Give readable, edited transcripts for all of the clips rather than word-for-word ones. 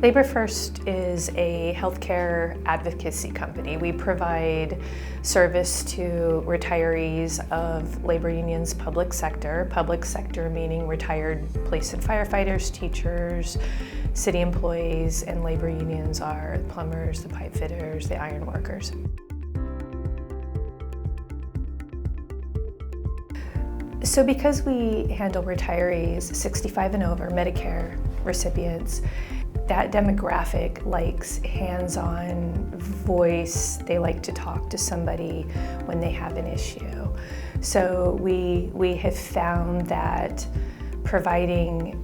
Labor First is a healthcare advocacy company. We provide service to retirees of labor unions' public sector meaning retired police and firefighters, teachers, city employees, and labor unions are the plumbers, the pipe fitters, the iron workers. So because we handle retirees 65 and over, Medicare recipients, that demographic likes hands-on voice. They like to talk to somebody when they have an issue. So we have found that providing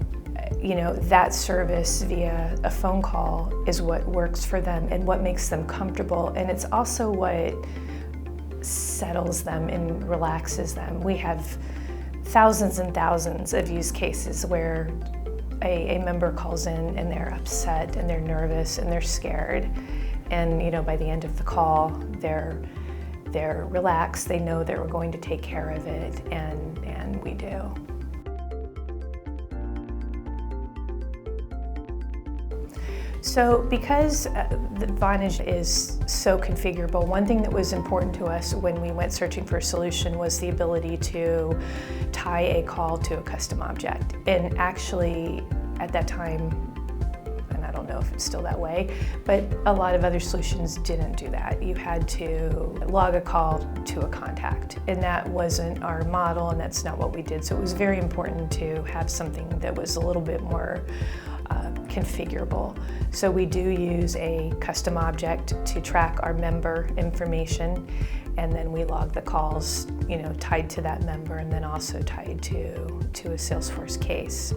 that service via a phone call is what works for them and what makes them comfortable, and it's also what settles them and relaxes them. We have thousands and thousands of use cases where a member calls in and they're upset and they're nervous and they're scared, and by the end of the call they're relaxed. They know that we're going to take care of it, and we do. So because the Vonage is so configurable, one thing that was important to us when we went searching for a solution was the ability to tie a call to a custom object. And actually, at that time, and I don't know if it's still that way, but a lot of other solutions didn't do that. You had to log a call to a contact, and that wasn't our model, and that's not what we did. So it was very important to have something that was a little bit more configurable. So we do use a custom object to track our member information, and then we log the calls, tied to that member, and then also tied to a Salesforce case.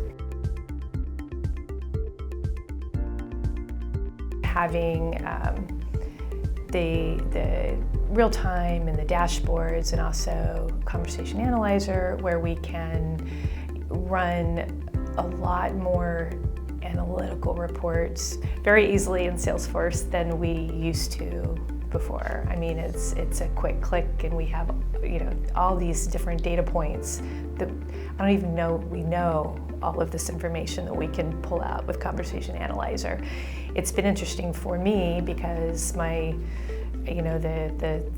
Having the real time and the dashboards, and also Conversation Analyzer, where we can run a lot more analytical reports very easily in Salesforce than we used to before. I mean, it's a quick click, and we have all these different data points that I don't even know we know all of this information that we can pull out with Conversation Analyzer. It's been interesting for me because the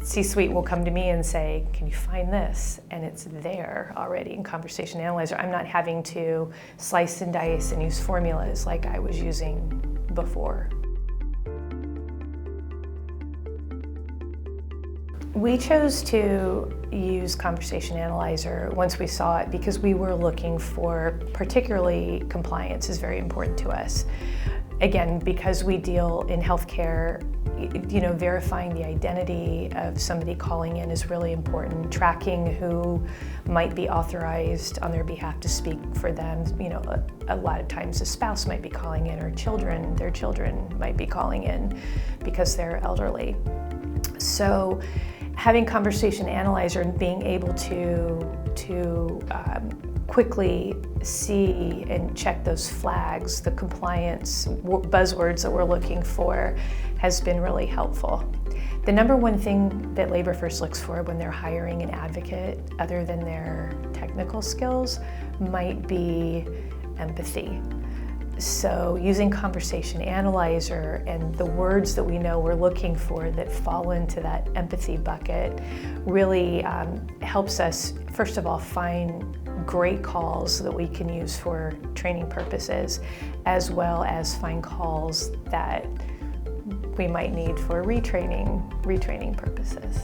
C-suite will come to me and say, can you find this? And it's there already in Conversation Analyzer. I'm not having to slice and dice and use formulas like I was using before. We chose to use Conversation Analyzer once we saw it because we were looking for, particularly compliance is very important to us. Again, because we deal in healthcare, verifying the identity of somebody calling in is really important. Tracking who might be authorized on their behalf to speak for them. A lot of times a spouse might be calling in, or their children might be calling in because they're elderly. So having Conversation Analyzer and being able to quickly see and check those flags, the compliance buzzwords that we're looking for, has been really helpful. The number one thing that Labor First looks for when they're hiring an advocate, other than their technical skills, might be empathy. So using Conversation Analyzer and the words that we know we're looking for that fall into that empathy bucket really helps us, first of all, find great calls that we can use for training purposes, as well as find calls that we might need for retraining purposes.